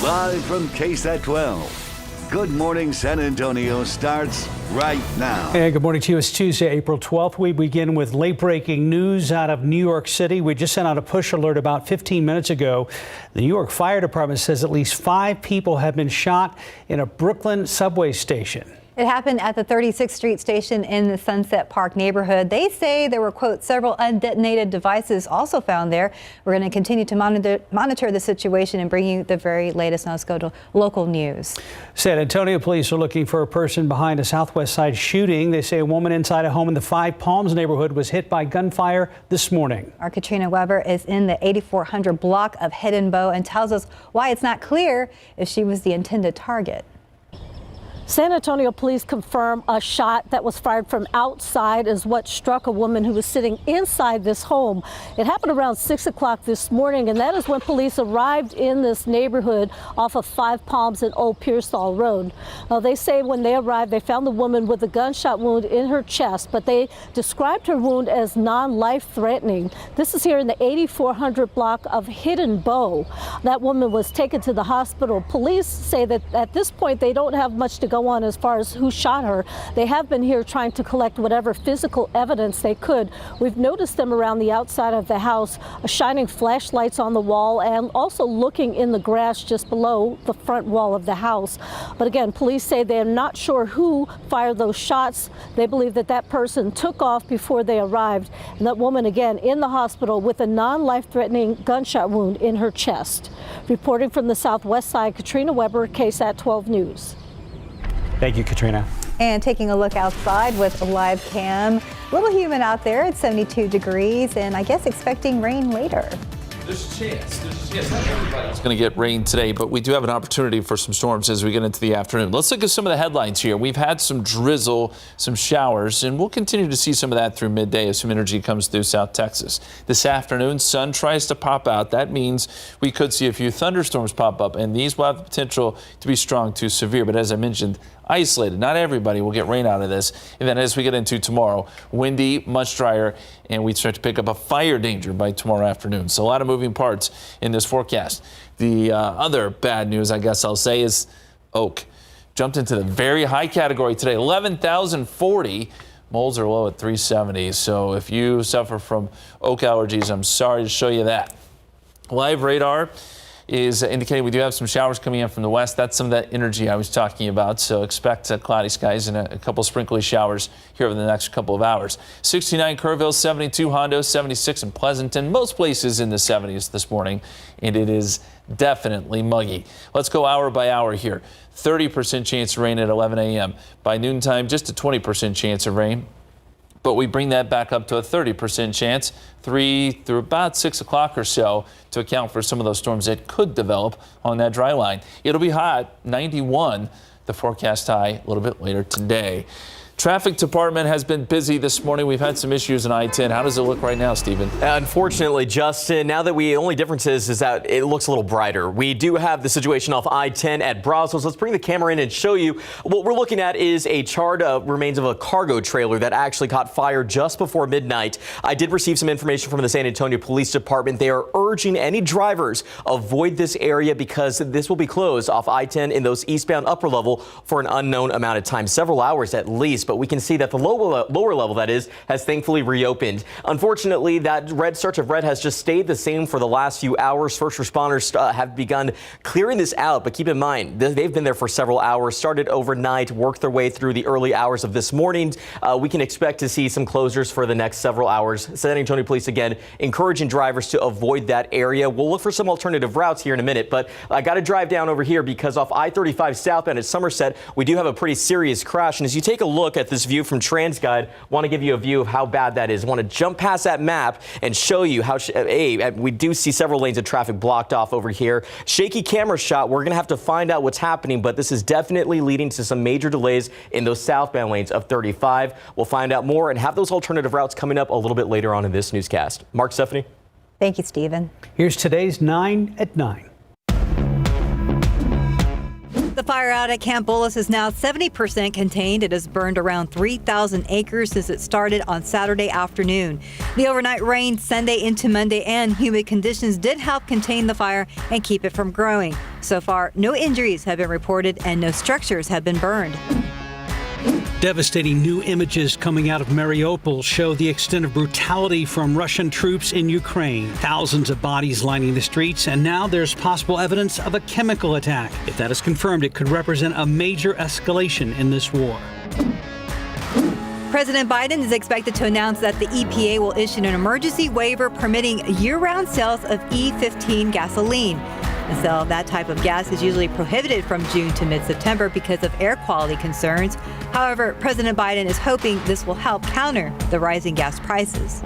Live from KSAT 12. Good Morning San Antonio starts right now. Hey, good morning to you. It's Tuesday, April 12th. We begin with late-breaking news out of New York City. We just sent out a push alert about 15 minutes ago. The New York Fire Department says at least 5 people have been shot in a Brooklyn subway station. It happened at the 36th Street station in the Sunset Park neighborhood. They say there were, quote, several undetonated devices also found there. We're going to continue to monitor the situation and bring you the very latest. Now let's go to local news. San Antonio police are looking for a person behind a Southwest Side shooting. They say a woman inside a home in the Five Palms neighborhood was hit by gunfire this morning. Our Katrina Weber is in the 8400 block of Hidden Bow and tells us why it's not clear if she was the intended target. San Antonio police confirm a shot that was fired from outside is what struck a woman who was sitting inside this home. It happened around 6 o'clock this morning, and that is when police arrived in this neighborhood off of Five Palms and Old Pearsall Road. They say when they arrived, they found the woman with a gunshot wound in her chest, but they described her wound as non-life-threatening. This is here in the 8400 block of Hidden Bow. That woman was taken to the hospital. Police say that at this point, they don't have much to go on as far as who shot her. They have been here trying to collect whatever physical evidence they could. We've noticed them around the outside of the house, shining flashlights on the wall and also looking in the grass just below the front wall of the house. But again, police say they're not sure who fired those shots. They believe that that person took off before they arrived. And that woman, again, in the hospital with a non-life-threatening gunshot wound in her chest. Reporting from the Southwest Side, Katrina Weber, KSAT 12 News. Thank you, Katrina. And taking a look outside with a live cam. A little humid out there. It's 72 degrees and I guess expecting rain later. There's a chance. Not everybody's going to get rain today, but we do have an opportunity for some storms as we get into the afternoon. Let's look at some of the headlines here. We've had some drizzle, some showers, and we'll continue to see some of that through midday as some energy comes through South Texas. This afternoon, sun tries to pop out. That means we could see a few thunderstorms pop up, and these will have the potential to be strong to severe. But as I mentioned, isolated. Not everybody will get rain out of this. And then as we get into tomorrow, windy, much drier, and we start to pick up a fire danger by tomorrow afternoon. So a lot of moving parts in this forecast. The other bad news, I guess I'll say, is Oak. Jumped into the very high category today, 11,040. Moles are low at 370. So if you suffer from oak allergies, I'm sorry to show you that. Live radar is indicating we do have some showers coming in from the west. That's some of that energy I was talking about. So expect cloudy skies and a couple sprinkly showers here over the next couple of hours. 69 Kerrville, 72 Hondo, 76 in Pleasanton. Most places in the 70s this morning, and it is definitely muggy. Let's go hour by hour here. 30% chance of rain at 11 a.m. By noontime, just a 20% chance of rain. But we bring that back up to a 30% chance 3 through about 6 o'clock or so to account for some of those storms that could develop on that dry line. It'll be hot, 91, the forecast high a little bit later today. Traffic department has been busy this morning. We've had some issues in I-10. How does it look right now, Stephen? Unfortunately, Justin, now that the only difference is that it looks a little brighter. We do have the situation off I-10 at Brazos. Let's bring the camera in and show you. What we're looking at is a charred remains of a cargo trailer that actually caught fire just before midnight. I did receive some information from the San Antonio Police Department. They are urging any drivers avoid this area because this will be closed off I-10 in those eastbound upper level for an unknown amount of time, several hours at least. But we can see that the lower level, that is, has thankfully reopened. Unfortunately, that red search of red has just stayed the same for the last few hours. First responders have begun clearing this out, but keep in mind, they've been there for several hours, started overnight, worked their way through the early hours of this morning. We can expect to see some closures for the next several hours. San Antonio Police, again, encouraging drivers to avoid that area. We'll look for some alternative routes here in a minute, but I got to drive down over here because off I-35 southbound at Somerset, we do have a pretty serious crash. And as you take a look at this view from TransGuide, want to give you a view of how bad that is. Want to jump past that map and show you how we do see several lanes of traffic blocked off over here. Shaky camera shot. We're going to have to find out what's happening, but this is definitely leading to some major delays in those southbound lanes of 35. We'll find out more and have those alternative routes coming up a little bit later on in this newscast. Mark, Stephanie. Thank you, Stephen. Here's today's 9 at 9. The fire out at Camp Bullis is now 70% contained. It has burned around 3,000 acres since it started on Saturday afternoon. The overnight rain Sunday into Monday and humid conditions did help contain the fire and keep it from growing. So far, no injuries have been reported and no structures have been burned. Devastating new images coming out of Mariupol show the extent of brutality from Russian troops in Ukraine. Thousands of bodies lining the streets, and now there's possible evidence of a chemical attack. If that is confirmed, it could represent a major escalation in this war. President Biden is expected to announce that the EPA will issue an emergency waiver permitting year-round sales of E15 gasoline. The sale of that type of gas is usually prohibited from June to mid-September because of air quality concerns. However, President Biden is hoping this will help counter the rising gas prices.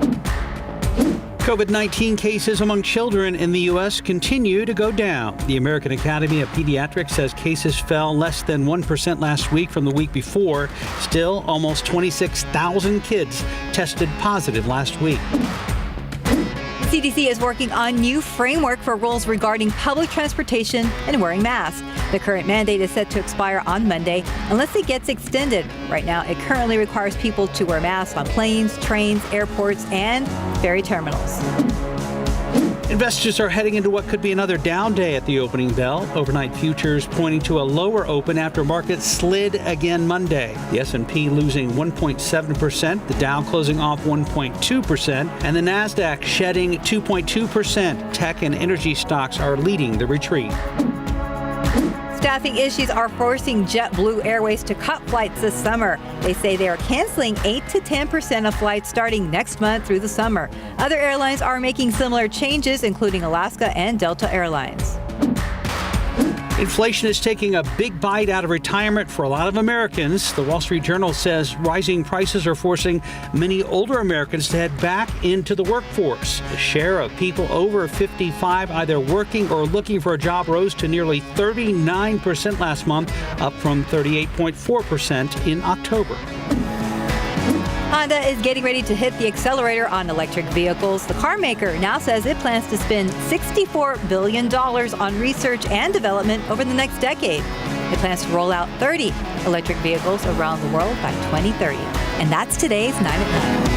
COVID-19 cases among children in the U.S. continue to go down. The American Academy of Pediatrics says cases fell less than 1% last week from the week before. Still, almost 26,000 kids tested positive last week. CDC is working on new framework for rules regarding public transportation and wearing masks. The current mandate is set to expire on Monday unless it gets extended. Right now, it currently requires people to wear masks on planes, trains, airports, and ferry terminals. Investors are heading into what could be another down day at the opening bell. Overnight futures pointing to a lower open after markets slid again Monday. The S&P losing 1.7%, the Dow closing off 1.2%, and the Nasdaq shedding 2.2%. Tech and energy stocks are leading the retreat. Staffing issues are forcing JetBlue Airways to cut flights this summer. They say they are canceling 8 to 10% of flights starting next month through the summer. Other airlines are making similar changes, including Alaska and Delta Airlines. Inflation is taking a big bite out of retirement for a lot of Americans. The Wall Street Journal says rising prices are forcing many older Americans to head back into the workforce. The share of people over 55 either working or looking for a job rose to nearly 39% last month, up from 38.4% in October. Honda is getting ready to hit the accelerator on electric vehicles. The car maker now says it plans to spend $64 billion on research and development over the next decade. It plans to roll out 30 electric vehicles around the world by 2030. And that's today's 9 at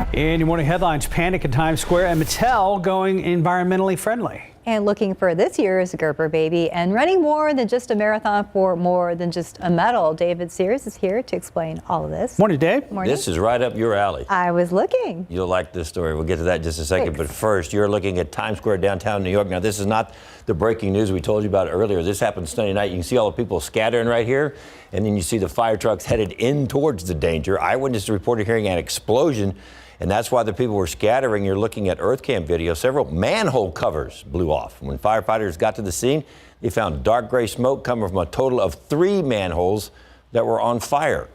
9. In your morning headlines, panic in Times Square and Mattel going environmentally friendly. And looking for this year's Gerber baby and running more than just a marathon for more than just a medal. David Sears is here to explain all of this. Morning, Dave. Morning. This is right up your alley. I was looking. You'll like this story. We'll get to that in just a second. Thanks. But first, you're looking at Times Square, downtown New York. Now, this is not the breaking news we told you about earlier. This happened Sunday night. You can see all the people scattering right here. And then you see the fire trucks headed in towards the danger. Eyewitnesses reported hearing an explosion. And that's why the people were scattering. You're looking at EarthCam video. Several manhole covers blew off. When firefighters got to the scene, they found dark gray smoke coming from a total of 3 manholes that were on fire.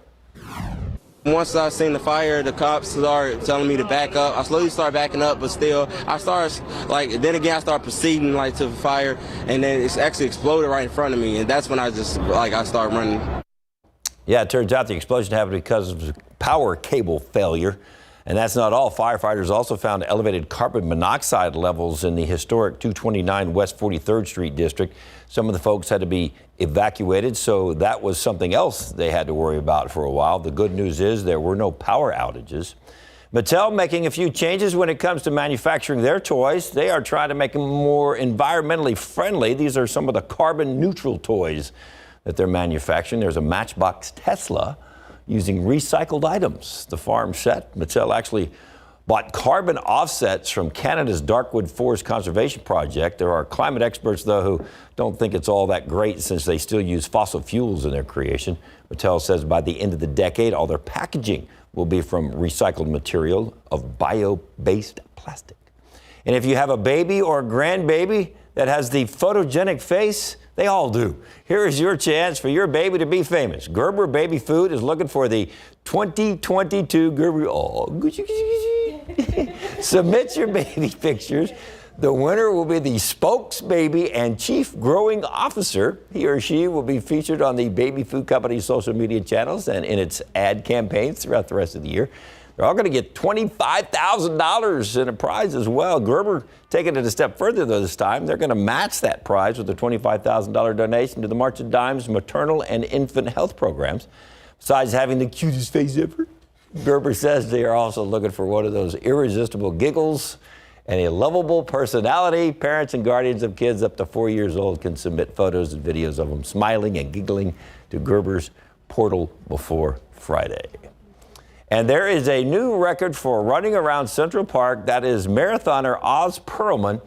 Once I seen the fire, the cops started telling me to back up. I slowly started backing up, but still, I started, I started proceeding, to the fire, and then it actually exploded right in front of me, and that's when I just, I started running. Yeah, it turns out the explosion happened because of power cable failure. And that's not all. Firefighters also found elevated carbon monoxide levels in the historic 229 West 43rd Street district. Some of the folks had to be evacuated, so that was something else they had to worry about for a while. The good news is there were no power outages. Mattel making a few changes when it comes to manufacturing their toys. They are trying to make them more environmentally friendly. These are some of the carbon neutral toys that they're manufacturing. There's a Matchbox Tesla using recycled items. The farm set, Mattel actually bought carbon offsets from Canada's Darkwood Forest Conservation Project. There are climate experts, though, who don't think it's all that great since they still use fossil fuels in their creation. Mattel says by the end of the decade, all their packaging will be from recycled material of bio-based plastic. And if you have a baby or a grandbaby that has the photogenic face, they all do. Here is your chance for your baby to be famous. Gerber Baby Food is looking for the 2022 Gerber. Submit your baby pictures. The winner will be the spokesbaby and chief growing officer. He or she will be featured on the baby food company's social media channels and in its ad campaigns throughout the rest of the year. They're all going to get $25,000 in a prize as well. Gerber taking it a step further this time. They're going to match that prize with a $25,000 donation to the March of Dimes maternal and infant health programs. Besides having the cutest face ever, Gerber says they are also looking for one of those irresistible giggles and a lovable personality. Parents and guardians of kids up to 4 years old can submit photos and videos of them smiling and giggling to Gerber's portal before Friday. And there is a new record for running around Central Park. That is marathoner Oz Perlman.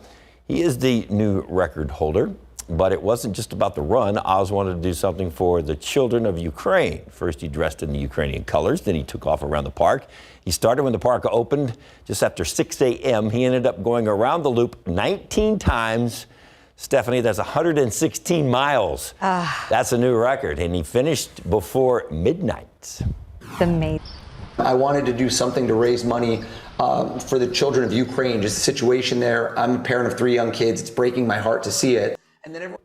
He is the new record holder. But it wasn't just about the run. Oz wanted to do something for the children of Ukraine. First, he dressed in the Ukrainian colors. Then he took off around the park. He started when the park opened just after 6 a.m. He ended up going around the loop 19 times. Stephanie, that's 116 miles. That's a new record. And he finished before midnight. It's amazing. I wanted to do something to raise money for the children of Ukraine. Just the situation there. I'm a parent of 3 young kids. It's breaking my heart to see it. And then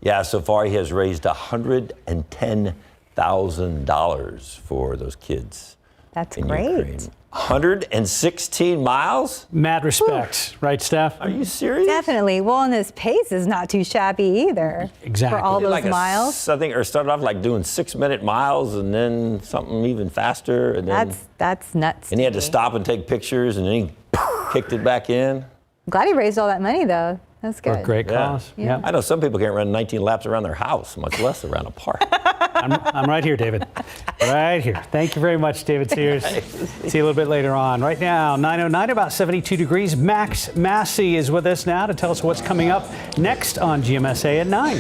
yeah, so far he has raised $110,000 for those kids. That's in great. Ukraine. 116 miles? Mad respect, right, Steph? Are you serious? Definitely. Well, and this pace is not too shabby either. Exactly. For all those like miles. I think, or started off like doing 6-minute miles and then something even faster. And then, that's nuts. And he had to stop and take pictures and then he kicked it back in. I'm glad he raised all that money, though. That's good. For a great cause. Yeah. I know some people can't run 19 laps around their house, much less around a park. I'm right here, David. Right here. Thank you very much, David Sears. See you a little bit later on. Right now, 9:09, about 72 degrees. Max Massey is with us now to tell us what's coming up next on GMSA at 9.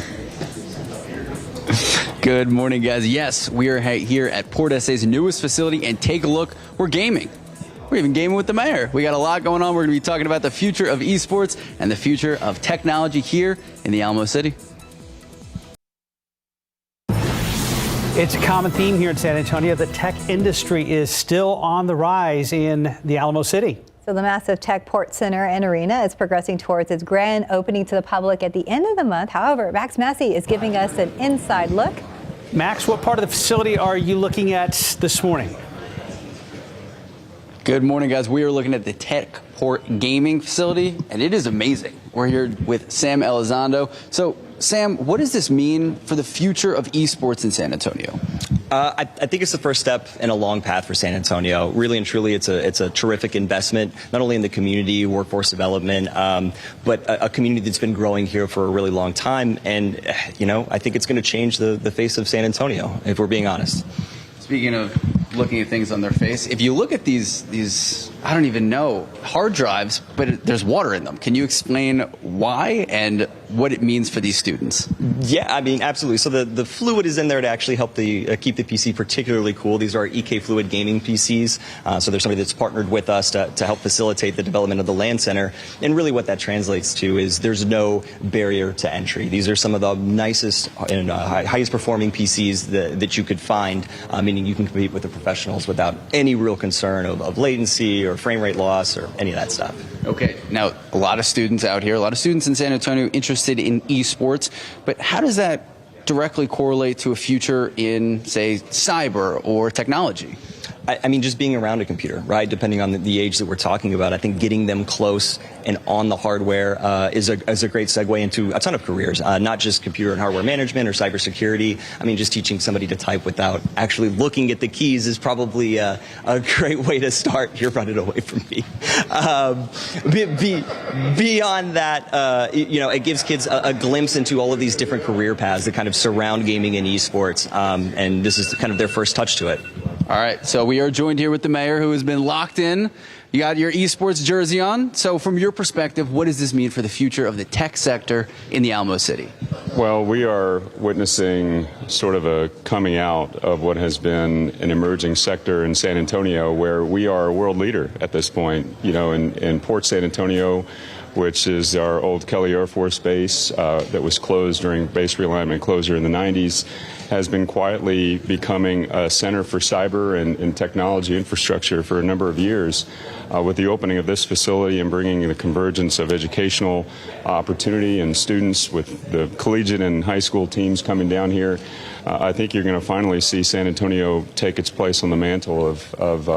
Good morning, guys. Yes, we are here at Port SA's newest facility, and take a look. We're gaming. We're even gaming with the mayor. We got a lot going on. We're going to be talking about the future of esports and the future of technology here in the Alamo City. It's a common theme here in San Antonio. The tech industry is still on the rise in the Alamo City. So the massive Tech Port Center and Arena is progressing towards its grand opening to the public at the end of the month. However, Max Massey is giving us an inside look. Max, what part of the facility are you looking at this morning? Good morning, guys. We are looking at the Tech Port Gaming Facility, and it is amazing. We're here with Sam Elizondo. So, Sam, what does this mean for the future of esports in San Antonio? I think it's the first step in a long path for San Antonio. Really and truly, it's a terrific investment, not only in the community, workforce development, but a community that's been growing here for a really long time. And, you know, I think it's going to change the face of San Antonio, if we're being honest. Speaking of looking at things on their face, if you look at these I don't even know, hard drives, but there's water in them. Can you explain why and what it means for these students? Yeah, I mean, absolutely. So the fluid is in there to actually help keep the PC particularly cool. These are EK Fluid gaming PCs. So there's somebody that's partnered with us to help facilitate the development of the LAN center. And really what that translates to is there's no barrier to entry. These are some of the nicest and highest performing PCs that you could find, meaning you can compete with the professionals without any real concern of latency or frame rate loss or any of that stuff. Okay, now a lot of students out here, a lot of students in San Antonio interested in esports, but how does that directly correlate to a future in, say, cyber or technology? I mean, just being around a computer, right? Depending on the age that we're talking about, I think getting them close and on the hardware is a great segue into a ton of careers, not just computer and hardware management or cybersecurity. I mean, just teaching somebody to type without actually looking at the keys is probably a great way to start. You're running away from me. Beyond that, you know, it gives kids a glimpse into all of these different career paths that kind of surround gaming and esports, and this is kind of their first touch to it. All right, so we are joined here with the mayor, who has been locked in. You got your esports jersey on. So from your perspective, what does this mean for the future of the tech sector in the Alamo City? Well, we are witnessing sort of a coming out of what has been an emerging sector in San Antonio, where we are a world leader at this point. You know, in Port San Antonio, which is our old Kelly Air Force Base that was closed during base realignment closure in the 90s, has been quietly becoming a center for cyber and technology infrastructure for a number of years. With the opening of this facility and bringing the convergence of educational opportunity and students with the collegiate and high school teams coming down here, I think you're going to finally see San Antonio take its place on the mantle of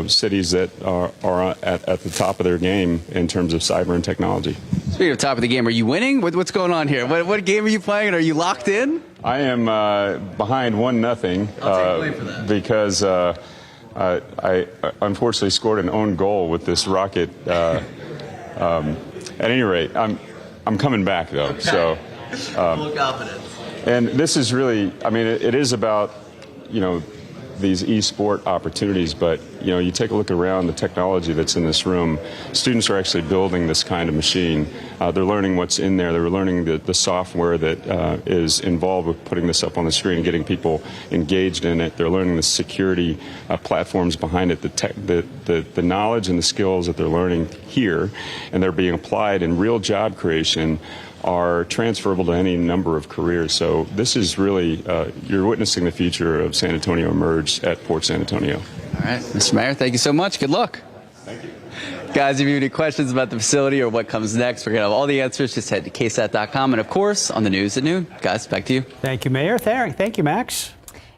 cities that are at the top of their game in terms of cyber and technology. Speaking of top of the game, are you winning? What's going on here? What game are you playing? And are you locked in? I am behind 1-0 I'll take blame for that. because I unfortunately scored an own goal with this rocket. At any rate, I'm coming back though. Okay. So Full confidence. And this is really, I mean, it is about these e-sport opportunities, but you take a look around the technology that's in this room. Students are actually building this kind of machine. They're learning what's in there. They're learning the software that is involved with putting this up on the screen and getting people engaged in it. They're learning the security platforms behind it, the knowledge and the skills that they're learning here, and they're being applied in real job creation are transferable to any number of careers. So this is really, you're witnessing the future of San Antonio emerge at Port San Antonio. All right, Mr. Mayor, thank you so much. Good luck. Thank you. Guys, if you have any questions about the facility or what comes next, we're going to have all the answers. Just head to KSAT.com and, of course, on the news at noon. Guys, back to you. Thank you, Mayor. Thank you, Max.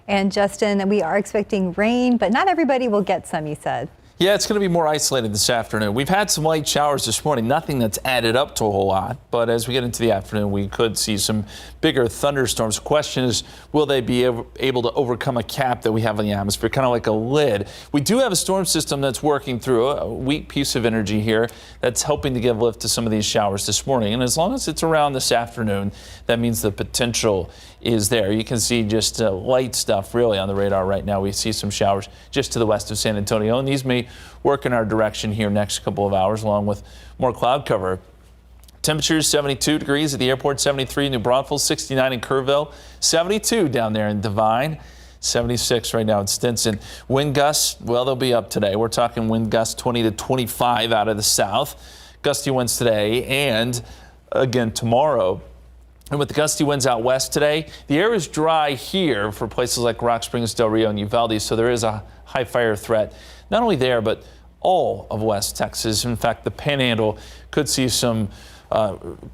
And Justin, we are expecting rain, but not everybody will get some, you said. Yeah, it's going to be more isolated this afternoon. We've had some light showers this morning, nothing that's added up to a whole lot. But as we get into the afternoon, we could see some bigger thunderstorms. The question is, will they be able to overcome a cap that we have in the atmosphere, kind of like a lid? We do have a storm system that's working through a weak piece of energy here that's helping to give lift to some of these showers this morning. And as long as it's around this afternoon, that means the potential is there. You can see just light stuff really on the radar right now. We see some showers just to the west of San Antonio, and these may work in our direction here next couple of hours, along with more cloud cover. Temperatures 72 degrees at the airport, 73 in New Braunfels, 69 in Kerrville, 72 down there in Devine, 76 right now in Stinson. Wind gusts, well, they'll be up today. We're talking wind gusts 20 to 25 out of the south. Gusty winds today and again tomorrow. And with the gusty winds out west today, the air is dry here for places like Rock Springs, Del Rio, and Uvalde, so there is a high fire threat. Not only there, but all of West Texas. In fact, the Panhandle could see some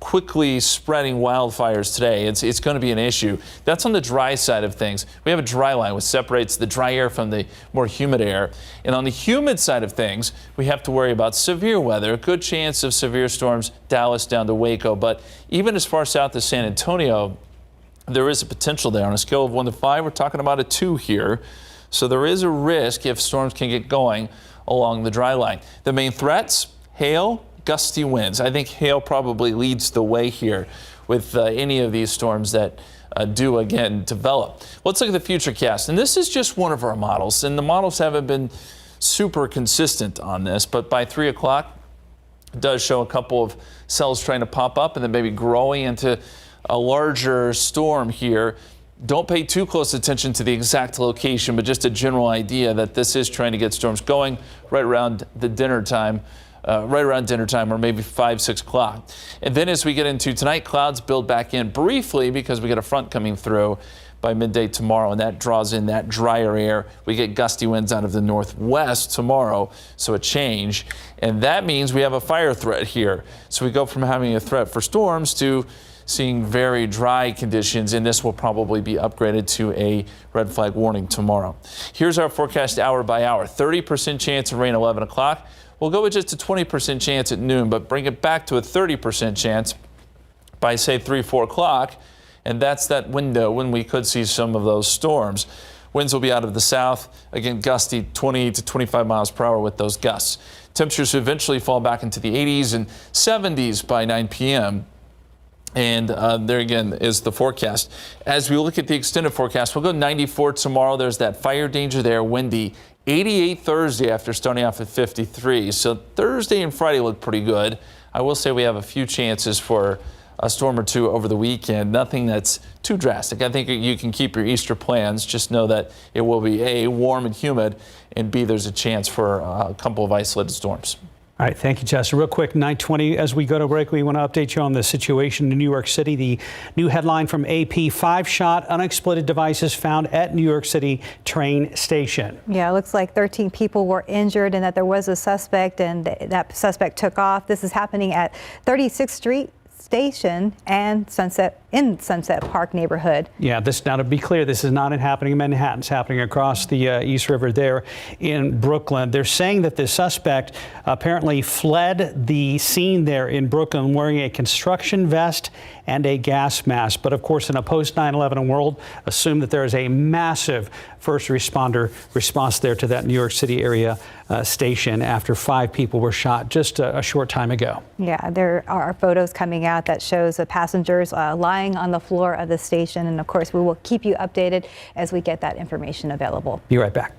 quickly spreading wildfires today. It's going to be an issue. That's on the dry side of things. We have a dry line which separates the dry air from the more humid air. And on the humid side of things, we have to worry about severe weather. A good chance of severe storms, Dallas down to Waco. But even as far south as San Antonio, there is a potential there. On a scale of 1 to 5, we're talking about a 2 here. So there is a risk if storms can get going along the dry line. The main threats, hail, gusty winds. I think hail probably leads the way here with any of these storms that do again develop. Let's look at the futurecast. And this is just one of our models. And the models haven't been super consistent on this. But by 3 o'clock, it does show a couple of cells trying to pop up and then maybe growing into a larger storm here. Don't pay too close attention to the exact location, but just a general idea that this is trying to get storms going right around the dinner time. Or maybe 5, 6 o'clock. And then as we get into tonight, clouds build back in briefly because we get a front coming through by midday tomorrow, and that draws in that drier air. We get gusty winds out of the northwest tomorrow, so a change. And that means we have a fire threat here. So we go from having a threat for storms to seeing very dry conditions, and this will probably be upgraded to a red flag warning tomorrow. Here's our forecast hour by hour. 30% chance of rain 11 o'clock. We'll go with just a 20% chance at noon, but bring it back to a 30% chance by, say, 3, 4 o'clock. And that's that window when we could see some of those storms. Winds will be out of the south. Again, gusty 20 to 25 miles per hour with those gusts. Temperatures eventually fall back into the 80s and 70s by 9 p.m. And there again is the forecast. As we look at the extended forecast, we'll go 94 tomorrow. There's that fire danger there, windy. 88 Thursday after starting off at 53. So Thursday and Friday look pretty good. I will say we have a few chances for a storm or two over the weekend. Nothing that's too drastic. I think you can keep your Easter plans. Just know that it will be A, warm and humid, and B, there's a chance for a couple of isolated storms. All right, thank you, Chester. Real quick, 9:20, as we go to break, we want to update you on the situation in New York City. The new headline from AP, 5-shot unexploded devices found at New York City train station. Yeah, it looks like 13 people were injured and that there was a suspect, and that suspect took off. This is happening at 36th Street Station and Sunset in Sunset Park neighborhood. Yeah, now to be clear, this is not happening in Manhattan. It's happening across the East River there in Brooklyn. They're saying that the suspect apparently fled the scene there in Brooklyn wearing a construction vest and a gas mask. But of course, in a post 9/11 world, assume that there is a massive first responder response there to that New York City area station after 5 people were shot just a short time ago. Yeah, there are photos coming out that shows the passengers lying on the floor of the station. And of course, we will keep you updated as we get that information available. Be right back.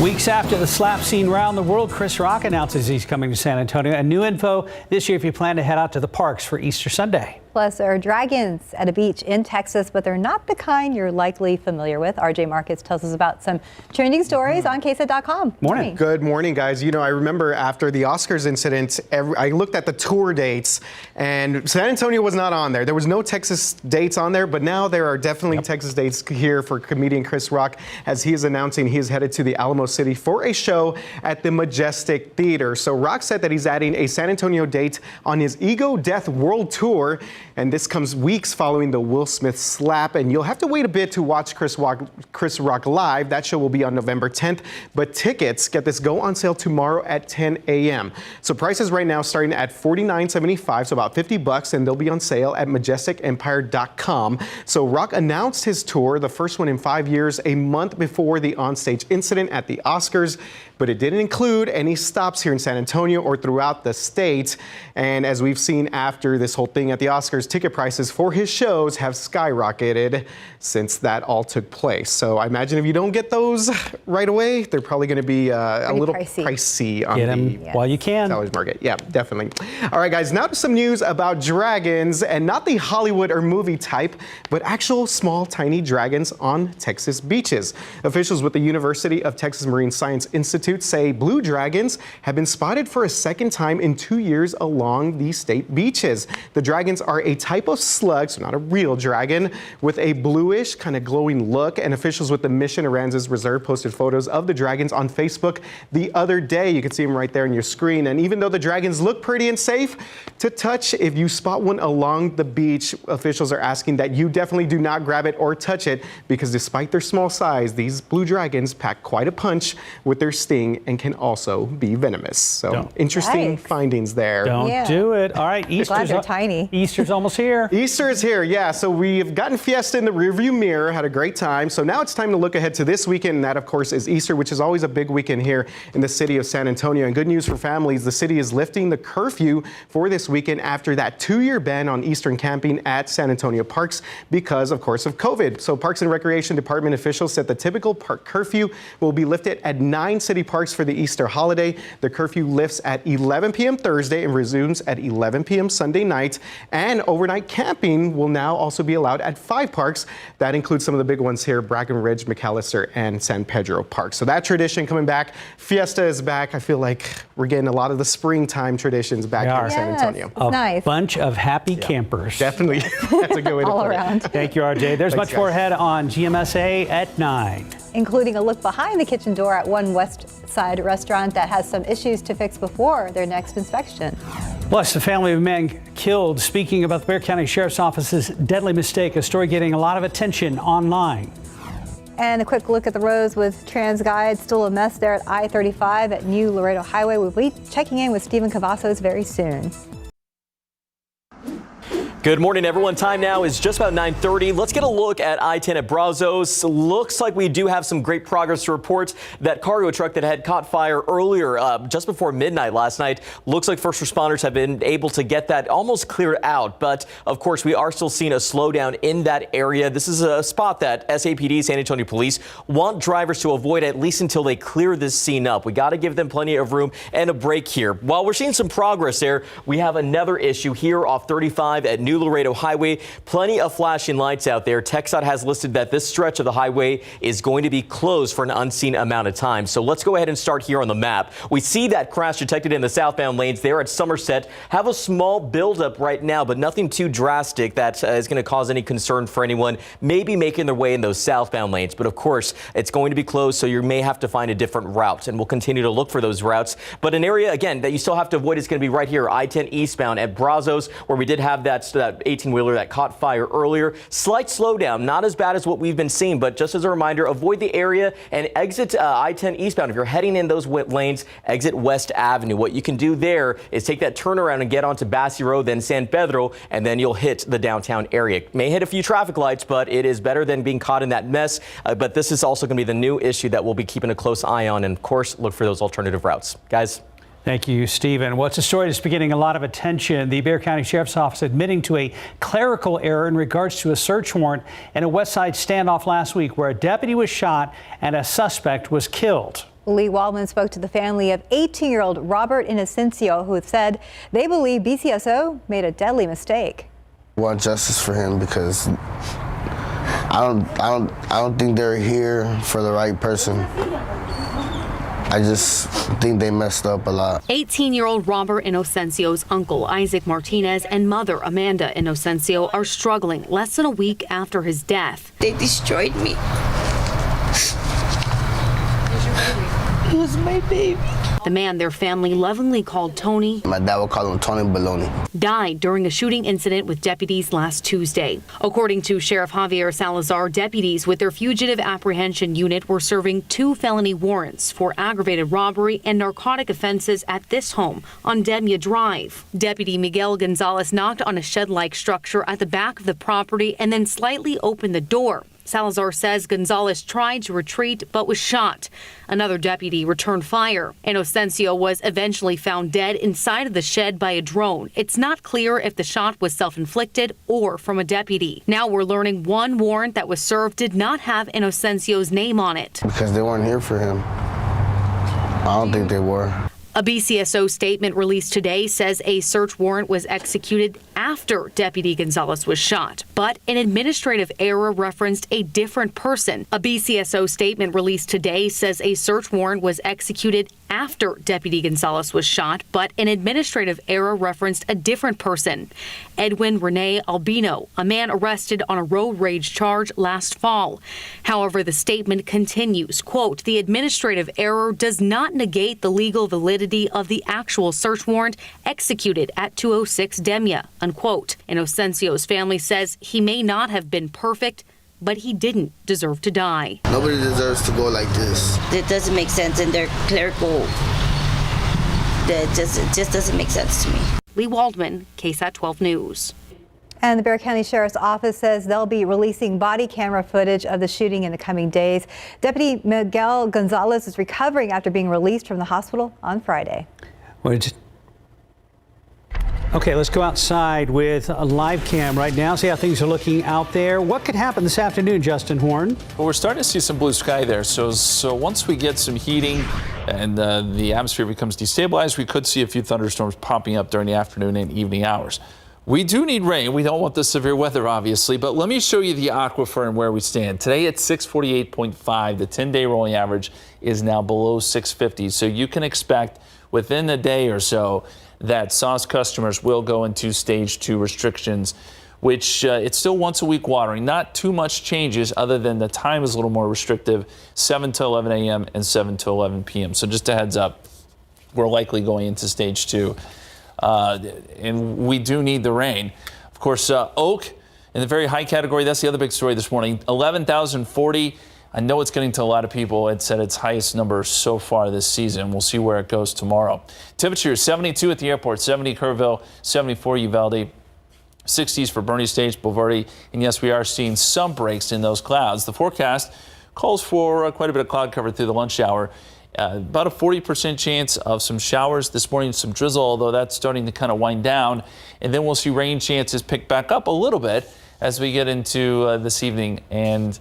Weeks after the slap scene around the world, Chris Rock announces he's coming to San Antonio. And new info this year if you plan to head out to the parks for Easter Sunday. Plus, there are dragons at a beach in Texas, but they're not the kind you're likely familiar with. RJ Markets tells us about some trending stories on KSAT.com. Morning. Good morning, guys. You know, I remember after the Oscars incident, I looked at the tour dates, and San Antonio was not on there. There was no Texas dates on there, but now there are definitely Texas dates here for comedian Chris Rock, as he is announcing he is headed to the Alamo City for a show at the Majestic Theater. So Rock said that he's adding a San Antonio date on his Ego Death World Tour. And this comes weeks following the Will Smith slap. And you'll have to wait a bit to watch Chris Rock live. That show will be on November 10th. But tickets, get this, go on sale tomorrow at 10 a.m. So prices right now starting at $49.75, so about $50, and they'll be on sale at majesticempire.com. So Rock announced his tour, the first one in 5 years, a month before the onstage incident at the Oscars. But it didn't include any stops here in San Antonio or throughout the state. And as we've seen after this whole thing at the Oscars, ticket prices for his shows have skyrocketed since that all took place. So I imagine if you don't get those right away, they're probably going to be a little pricey on the while you can. Sellers market. Yeah, definitely. All right, guys, now to some news about dragons, and not the Hollywood or movie type, but actual small, tiny dragons on Texas beaches. Officials with the University of Texas Marine Science Institute say blue dragons have been spotted for a second time in 2 years along the state beaches. The dragons are a type of slug, so not a real dragon, with a bluish kind of glowing look. And officials with the Mission Aransas Reserve posted photos of the dragons on Facebook the other day. You can see them right there on your screen. And even though the dragons look pretty and safe to touch, if you spot one along the beach, officials are asking that you definitely do not grab it or touch it, because despite their small size, these blue dragons pack quite a punch with their sting and can also be venomous. So interesting findings there. Don't do it. All right, Glad they're tiny. Easter's almost here. Easter is here, yeah. So we've gotten Fiesta in the rearview mirror, had a great time. So now it's time to look ahead to this weekend, and that, of course, is Easter, which is always a big weekend here in the city of San Antonio. And good news for families, the city is lifting the curfew for this weekend after that 2-year ban on Eastern camping at San Antonio parks because, of course, of COVID. So Parks and Recreation Department officials said the typical park curfew will be lifted at 9 city parks for the Easter holiday. The curfew lifts at 11 p.m. Thursday and resumes at 11 p.m. Sunday night. And overnight camping will now also be allowed at 5 parks. That includes some of the big ones here, Brackenridge, McAllister, and San Pedro Park. So that tradition coming back. Fiesta is back. I feel like we're getting a lot of the springtime traditions back here in San Antonio. A bunch of happy campers. Definitely. That's a good way to All put around. it. Thank you, RJ. There's Thanks, much more guys. ahead on GMSA at 9. Including a look behind the kitchen door at one West Side restaurant that has some issues to fix before their next inspection. Plus, the family of a man killed. Speaking about the Bexar County Sheriff's Office's deadly mistake, a story getting a lot of attention online. And a quick look at the roads with trans guides. Still a mess there at I-35 at New Laredo Highway. We'll be checking in with Stephen Cavazos very soon. Good morning, everyone. Time now is just about 9:30. Let's get a look at I-10 at Brazos. Looks like we do have some great progress to report. That cargo truck that had caught fire earlier, just before midnight last night, looks like first responders have been able to get that almost cleared out. But of course, we are still seeing a slowdown in that area. This is a spot that SAPD, San Antonio Police, want drivers to avoid at least until they clear this scene up. We got to give them plenty of room and a break here. While we're seeing some progress there, we have another issue here off 35 at New New Laredo Highway. Plenty of flashing lights out there. KSAT has listed that this stretch of the highway is going to be closed for an unseen amount of time. So let's go ahead and start here on the map. We see that crash detected in the southbound lanes there at Somerset. Have a small buildup right now, but nothing too drastic that is going to cause any concern for anyone maybe making their way in those southbound lanes. But of course, it's going to be closed, so you may have to find a different route, and we'll continue to look for those routes. But an area, again, that you still have to avoid is going to be right here, I-10 eastbound at Brazos, where we did have that 18-wheeler that caught fire earlier. Slight slowdown, not as bad as what we've been seeing, but just as a reminder, avoid the area and exit I-10 eastbound. If you're heading in those lanes, exit West Avenue. What you can do there is take that turnaround and get onto Bassi Road, then San Pedro, and then you'll hit the downtown area. May hit a few traffic lights, but it is better than being caught in that mess. But this is also going to be the new issue that we'll be keeping a close eye on, and of course, look for those alternative routes. Guys. Thank you, Stephen. Well, it's a story that's been getting a lot of attention. The Bexar County Sheriff's Office admitting to a clerical error in regards to a search warrant in a West Side standoff last week where a deputy was shot and a suspect was killed. Lee Waldman spoke to the family of 18-year-old Robert Inocencio, who said they believe BCSO made a deadly mistake. I want justice for him because I don't think they're here for the right person. I just think they messed up a lot. 18-year-old Robert Inocencio's uncle, Isaac Martinez, and mother, Amanda Inocencio, are struggling less than a week after his death. They destroyed me. He was my baby. The man their family lovingly called Tony, my dad would call him Tony Baloney, died during a shooting incident with deputies last Tuesday. According to Sheriff Javier Salazar, deputies with their fugitive apprehension unit were serving 2 felony warrants for aggravated robbery and narcotic offenses at this home on Demya Drive. Deputy Miguel Gonzalez knocked on a shed-like structure at the back of the property and then slightly opened the door. Salazar says Gonzalez tried to retreat but was shot. Another deputy returned fire. Inocencio was eventually found dead inside of the shed by a drone. It's not clear if the shot was self-inflicted or from a deputy. Now we're learning one warrant that was served did not have Inocencio's name on it. Because they weren't here for him. I don't think they were. A BCSO statement released today says a search warrant was executed after Deputy Gonzalez was shot, but an administrative error referenced a different person. A BCSO statement released today says a search warrant was executed after Deputy Gonzalez was shot, but an administrative error referenced a different person. Edwin Rene Albino, a man arrested on a road rage charge last fall. However, the statement continues, quote, the administrative error does not negate the legal validity of the actual search warrant executed at 206 Demya, unquote. Inocencio's family says he may not have been perfect, but he didn't deserve to die. Nobody deserves to go like this. It doesn't make sense, and they're clerical. It just doesn't make sense to me. Lee Waldman, KSAT 12 News. And the Bexar County Sheriff's Office says they'll be releasing body camera footage of the shooting in the coming days. Deputy Miguel Gonzalez is recovering after being released from the hospital on Friday. Okay, let's go outside with a live cam right now, see how things are looking out there. What could happen this afternoon, Justin Horn? Well, we're starting to see some blue sky there. So once we get some heating and the atmosphere becomes destabilized, we could see a few thunderstorms popping up during the afternoon and evening hours. We do need rain. We don't want the severe weather, obviously, but let me show you the aquifer and where we stand. Today at 648.5, the 10-day rolling average is now below 650. So you can expect within a day or so that sauce customers will go into stage 2 restrictions, which it's still once a week watering. Not too much changes other than the time is a little more restrictive, 7 to 11 a.m. and 7 to 11 p.m. So just a heads up, we're likely going into stage 2. And we do need the rain. Of course, Oak in the very high category, that's the other big story this morning, 11,040. I know it's getting to a lot of people. It's at its highest number so far this season. We'll see where it goes tomorrow. Temperature 72 at the airport, 70 Kerrville, 74 Uvalde, 60s for Bernie Stage, Boulevardy. And yes, we are seeing some breaks in those clouds. The forecast calls for quite a bit of cloud cover through the lunch hour. About a 40% chance of some showers this morning, some drizzle, although that's starting to kind of wind down. And then we'll see rain chances pick back up a little bit as we get into this evening, and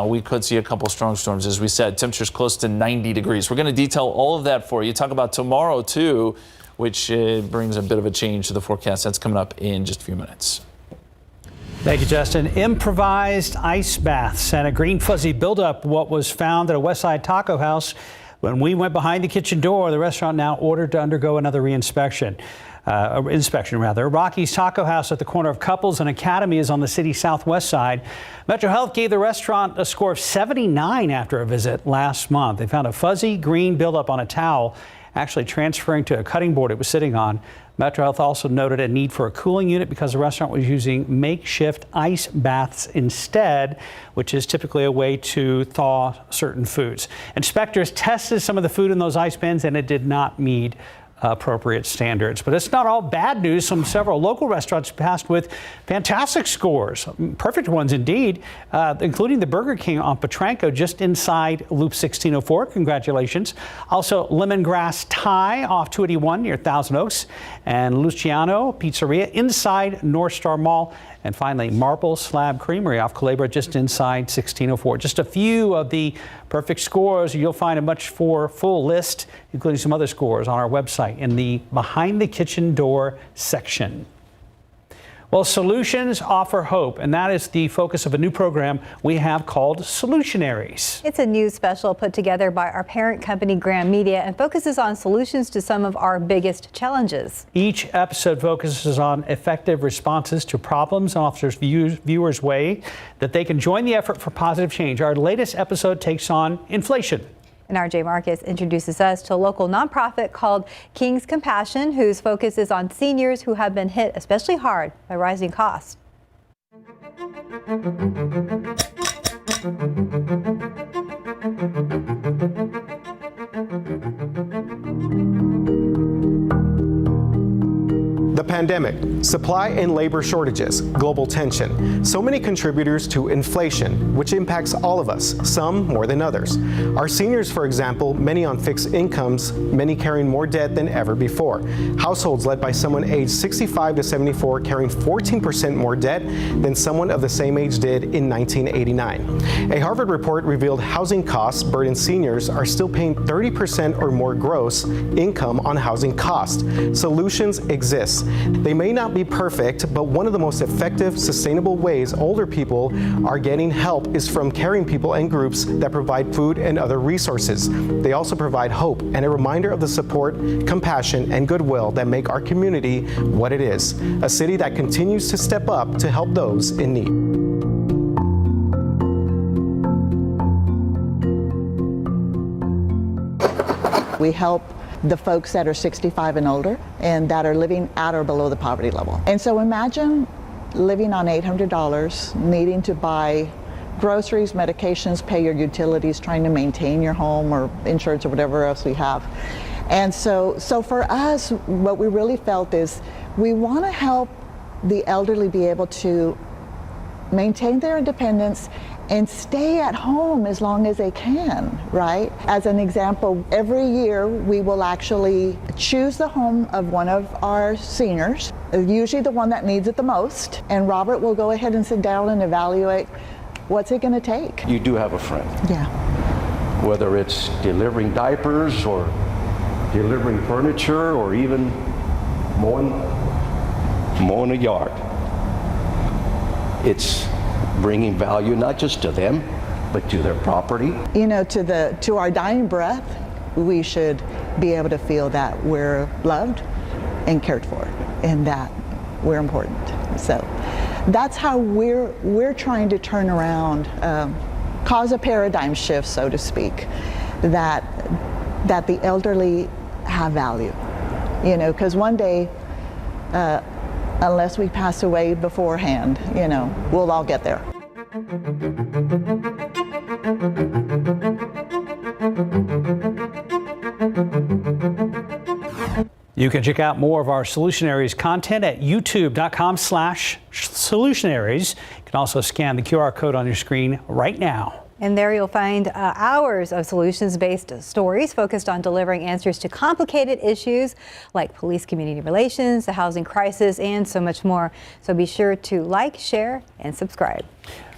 we could see a couple strong storms. As we said, temperatures close to 90 degrees. We're going to detail all of that for you. Talk about tomorrow, too, which brings a bit of a change to the forecast. That's coming up in just a few minutes. Thank you, Justin. Improvised ice baths and a green fuzzy buildup, what was found at a Westside Taco House. When we went behind the kitchen door, the restaurant now ordered to undergo another inspection. Rocky's Taco House at the corner of Couples and Academy is on the city's southwest side. Metro Health gave the restaurant a score of 79 after a visit last month. They found a fuzzy green buildup on a towel, actually transferring to a cutting board it was sitting on. Metro Health also noted a need for a cooling unit because the restaurant was using makeshift ice baths instead, which is typically a way to thaw certain foods. Inspectors tested some of the food in those ice bins and it did not meet appropriate standards. But it's not all bad news. Several local restaurants passed with fantastic scores, perfect ones indeed, including the Burger King on Potranco just inside Loop 1604. Congratulations. Also Lemongrass Thai off 281 near Thousand Oaks, and Luciano Pizzeria inside North Star Mall. And finally, Marble Slab Creamery off Culebra just inside 1604. Just a few of the perfect scores. You'll find a much full list, including some other scores, on our website in the Behind the Kitchen Door section. Well, solutions offer hope, and that is the focus of a new program we have called Solutionaries. It's a new special put together by our parent company, Graham Media, and focuses on solutions to some of our biggest challenges. Each episode focuses on effective responses to problems and offers viewers way that they can join the effort for positive change. Our latest episode takes on inflation. And RJ Marcus introduces us to a local nonprofit called King's Compassion, whose focus is on seniors who have been hit especially hard by rising costs. The pandemic, supply and labor shortages, global tension, so many contributors to inflation, which impacts all of us, some more than others. Our seniors, for example, many on fixed incomes, many carrying more debt than ever before. Households led by someone aged 65 to 74 carrying 14% more debt than someone of the same age did in 1989. A Harvard report revealed housing costs burden seniors are still paying 30% or more gross income on housing costs. Solutions exist. They may not be perfect, but one of the most effective, sustainable ways older people are getting help is from caring people and groups that provide food and other resources. They also provide hope and a reminder of the support, compassion, and goodwill that make our community what it is, a city that continues to step up to help those in need. We help the folks that are 65 and older and that are living at or below the poverty level. And so imagine living on $800, needing to buy groceries, medications, pay your utilities, trying to maintain your home or insurance or whatever else we have. And so for us, what we really felt is we want to help the elderly be able to maintain their independence and stay at home as long as they can, right? As an example, every year we will actually choose the home of one of our seniors, usually the one that needs it the most, and Robert will go ahead and sit down and evaluate what's it gonna take. You do have a friend. Yeah. Whether it's delivering diapers or delivering furniture or even mowing a yard. It's bringing value not just to them, but to their property. You know, to our dying breath, we should be able to feel that we're loved and cared for, and that we're important. So that's how we're trying to turn around, cause a paradigm shift, so to speak, that the elderly have value. You know, because one day, unless we pass away beforehand, you know, we'll all get there. You can check out more of our Solutionaries content at youtube.com/solutionaries. You can also scan the QR code on your screen right now. And there you'll find hours of solutions-based stories focused on delivering answers to complicated issues like police-community relations, the housing crisis, and so much more. So be sure to like, share, and subscribe.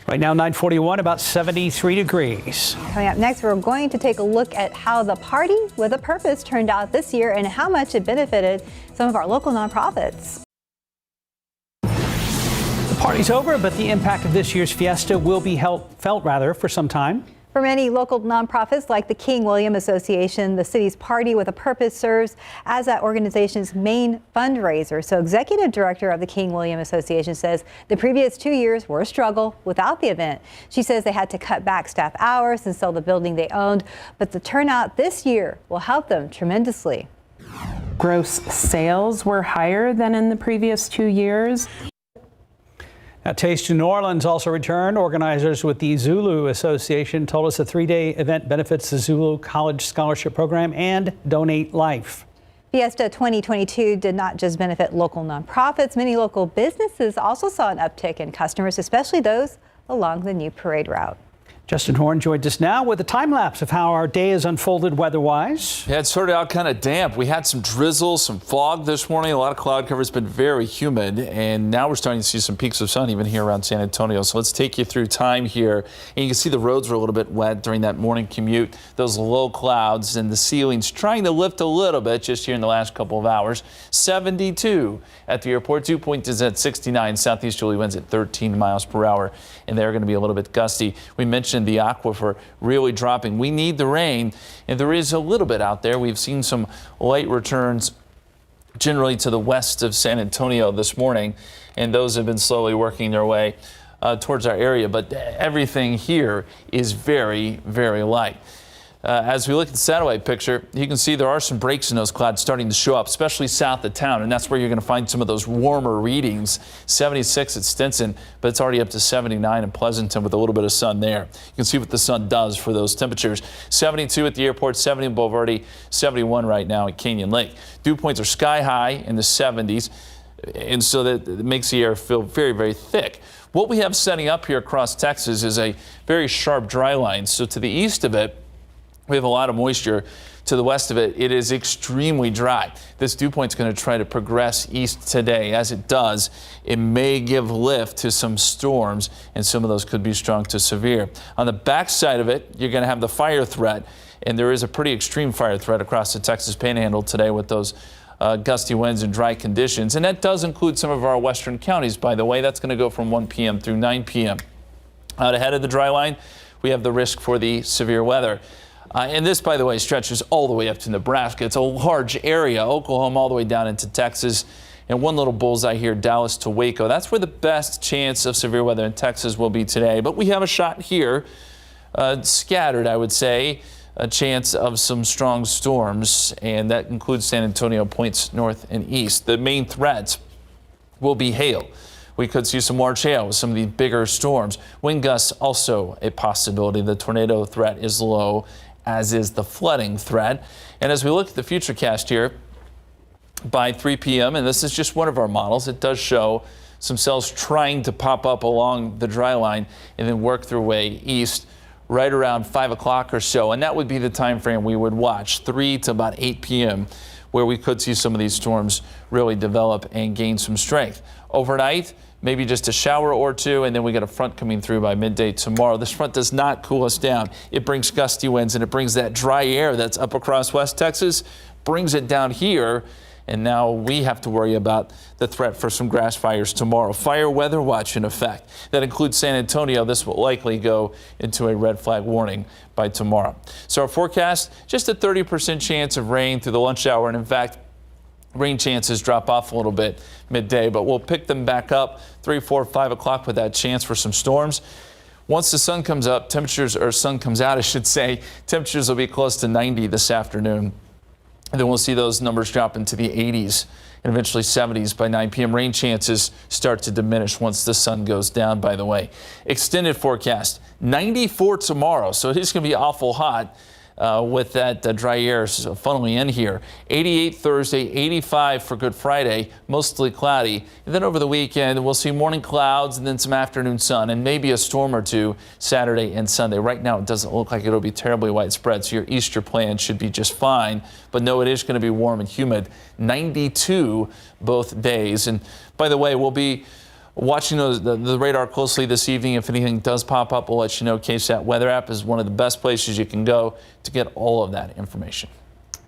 Right now, 9:41, about 73 degrees. Coming up next, we're going to take a look at how the Party with a Purpose turned out this year and how much it benefited some of our local nonprofits. Party's over, but the impact of this year's Fiesta will be felt for some time. For many local nonprofits like the King William Association, the city's Party with a Purpose serves as that organization's main fundraiser. So executive director of the King William Association says the previous 2 years were a struggle without the event. She says they had to cut back staff hours and sell the building they owned, but the turnout this year will help them tremendously. Gross sales were higher than in the previous 2 years. Now, Taste to New Orleans also returned. Organizers with the Zulu Association told us the 3-day event benefits the Zulu College Scholarship Program and Donate Life. Fiesta 2022 did not just benefit local nonprofits. Many local businesses also saw an uptick in customers, especially those along the new parade route. Justin Horn joined us now with a time lapse of how our day has unfolded weather-wise. Yeah, it started out kind of damp. We had some drizzle, some fog this morning. A lot of cloud cover. It's been very humid, and now we're starting to see some peaks of sun even here around San Antonio. So let's take you through time here. And you can see the roads were a little bit wet during that morning commute. Those low clouds and the ceilings trying to lift a little bit just here in the last couple of hours. 72 at the airport. Dew point is at 69. Southeasterly winds at 13 miles per hour, and they're going to be a little bit gusty. We mentioned the aquifer really dropping. We need the rain, and there is a little bit out there. We've seen some light returns generally to the west of San Antonio this morning, and those have been slowly working their way towards our area, but everything here is very, very light. As we look at the satellite picture, you can see there are some breaks in those clouds starting to show up, especially south of town, and that's where you're going to find some of those warmer readings. 76 at Stinson, but it's already up to 79 in Pleasanton with a little bit of sun there. You can see what the sun does for those temperatures. 72 at the airport, 70 in Boulevardy, 71 right now at Canyon Lake. Dew points are sky high in the 70s, and so that makes the air feel very, very thick. What we have setting up here across Texas is a very sharp dry line. So to the east of it, we have a lot of moisture. To the west of it, it is extremely dry. This dew point is going to try to progress east today. As it does, it may give lift to some storms, and some of those could be strong to severe. On the backside of it, you're going to have the fire threat, and there is a pretty extreme fire threat across the Texas Panhandle today with those gusty winds and dry conditions. And that does include some of our western counties, by the way. That's going to go from 1 p.m. through 9 p.m. Out ahead of the dry line, we have the risk for the severe weather. And this, by the way, stretches all the way up to Nebraska. It's a large area, Oklahoma all the way down into Texas. And one little bullseye here, Dallas to Waco. That's where the best chance of severe weather in Texas will be today. But we have a shot here, scattered, I would say, a chance of some strong storms. And that includes San Antonio, points north and east. The main threats will be hail. We could see some large hail with some of the bigger storms. Wind gusts also a possibility. The tornado threat is low, as is the flooding threat. And as we look at the futurecast here, by 3 p.m., and this is just one of our models, it does show some cells trying to pop up along the dry line and then work their way east right around 5 o'clock or so. And that would be the time frame we would watch, 3 to about 8 p.m., where we could see some of these storms really develop and gain some strength. Overnight, maybe just a shower or two, and then we get a front coming through by midday tomorrow. This front does not cool us down. It brings gusty winds, and it brings that dry air that's up across West Texas, brings it down here, and now we have to worry about the threat for some grass fires tomorrow. Fire weather watch in effect. That includes San Antonio. This will likely go into a red flag warning by tomorrow. So our forecast, just a 30% chance of rain through the lunch hour, and in fact, rain chances drop off a little bit midday, but we'll pick them back up 3, 4, 5 o'clock with that chance for some storms. Once the sun comes up, sun comes out, I should say, temperatures will be close to 90 this afternoon. And then we'll see those numbers drop into the 80s and eventually 70s by 9 p.m. Rain chances start to diminish once the sun goes down, by the way. Extended forecast, 94 tomorrow, so it is going to be awful hot. With that dry air funneling in here. 88 Thursday, 85 for Good Friday, mostly cloudy. And then over the weekend, we'll see morning clouds and then some afternoon sun and maybe a storm or two Saturday and Sunday. Right now, it doesn't look like it'll be terribly widespread, so your Easter plans should be just fine. But no, it is going to be warm and humid. 92 both days. And by the way, we'll be watching the radar closely this evening. If anything does pop up, we'll let you know. KSAT weather app is one of the best places you can go to get all of that information.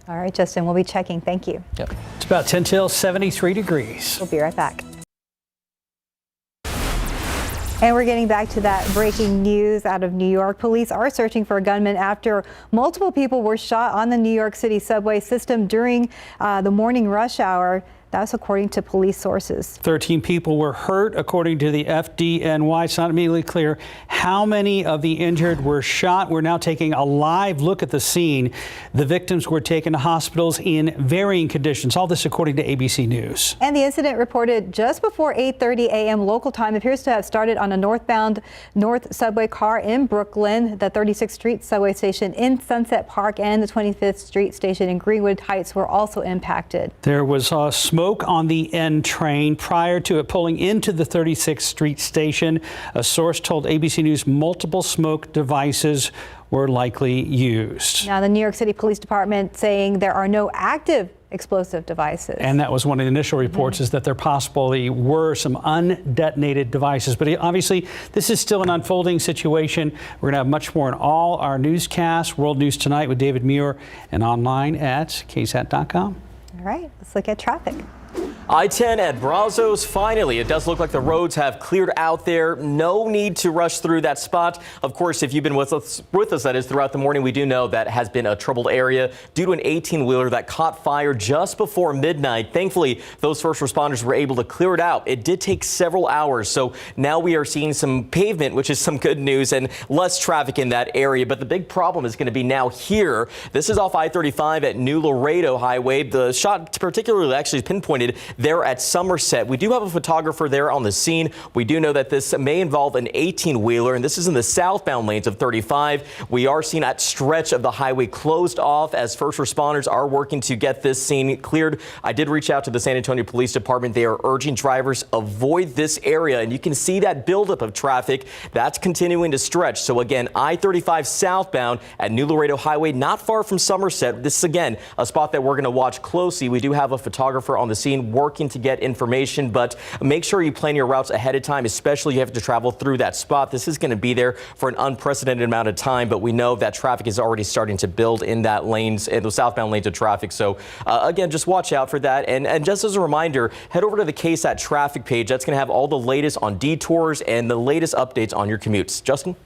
All right, Justin, we'll be checking. Thank you. Yep. It's about 10 till 73 degrees. We'll be right back. And we're getting back to that breaking news out of New York. Police are searching for a gunman after multiple people were shot on the New York City subway system during the morning rush hour. That's according to police sources. 13 people were hurt, according to the FDNY. It's not immediately clear how many of the injured were shot. We're now taking a live look at the scene. The victims were taken to hospitals in varying conditions. All this according to ABC News. And the incident, reported just before 8:30 a.m. local time, appears to have started on a northbound North subway car in Brooklyn. The 36th Street subway station in Sunset Park and the 25th Street station in Greenwood Heights were also impacted. There was smoke on the N train prior to it pulling into the 36th Street station. A source told ABC News multiple smoke devices were likely used. Now, the New York City Police Department saying there are no active explosive devices. And that was one of the initial reports, is that there possibly were some undetonated devices. But obviously, this is still an unfolding situation. We're going to have much more in all our newscasts. World News Tonight with David Muir, and online at KSAT.com. All right, let's look at traffic. I-10 at Brazos, finally. It does look like the roads have cleared out there. No need to rush through that spot. Of course, if you've been with us, that is, throughout the morning, we do know that has been a troubled area due to an 18-wheeler that caught fire just before midnight. Thankfully, those first responders were able to clear it out. It did take several hours, so now we are seeing some pavement, which is some good news, and less traffic in that area. But the big problem is going to be now here. This is off I-35 at New Laredo Highway. The shot particularly actually pinpointed there at Somerset. We do have a photographer there on the scene. We do know that this may involve an 18-wheeler, and this is in the southbound lanes of 35. We are seeing that stretch of the highway closed off as first responders are working to get this scene cleared. I did reach out to the San Antonio Police Department. They are urging drivers avoid this area, and you can see that buildup of traffic that's continuing to stretch. So again, I-35 southbound at New Laredo Highway, not far from Somerset. This is again a spot that we're going to watch closely. We do have a photographer on the scene working to get information, but make sure you plan your routes ahead of time, especially if you have to travel through that spot. This is going to be there for an unprecedented amount of time, but we know that traffic is already starting to build in that lanes, in those southbound lanes of traffic. So again, just watch out for that. And just as a reminder, head over to the KSAT traffic page. That's going to have all the latest on detours and the latest updates on your commutes. Justin?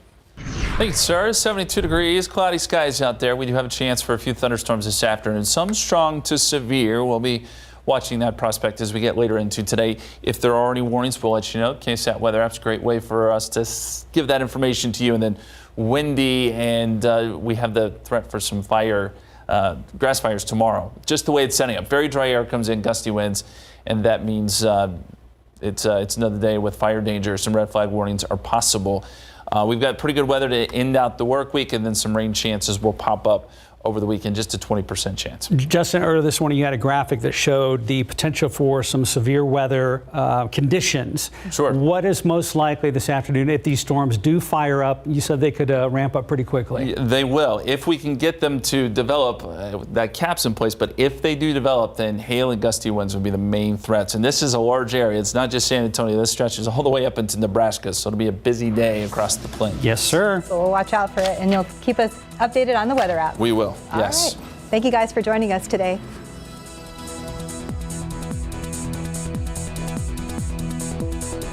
Thanks, sir. 72 degrees, cloudy skies out there. We do have a chance for a few thunderstorms this afternoon. Some strong to severe. We'll be watching that prospect as we get later into today. If there are any warnings, we'll let you know. KSAT Weather App's a great way for us to give that information to you. And then windy, and we have the threat for some fire, grass fires tomorrow. Just the way it's setting up. Very dry air comes in, gusty winds, and that means it's another day with fire danger. Some red flag warnings are possible. We've got pretty good weather to end out the work week, and then some rain chances will pop up over the weekend, just a 20% chance. Justin, earlier this morning you had a graphic that showed the potential for some severe weather conditions. Sure. What is most likely this afternoon if these storms do fire up? You said they could ramp up pretty quickly. They will, if we can get them to develop. That cap's in place, but if they do develop, then hail and gusty winds will be the main threats. And this is a large area. It's not just San Antonio. This stretches all the way up into Nebraska, so it'll be a busy day across the plain. Yes, sir. So we'll watch out for it, and you'll keep us updated on the weather app. We will, All yes. right. Thank you guys for joining us today.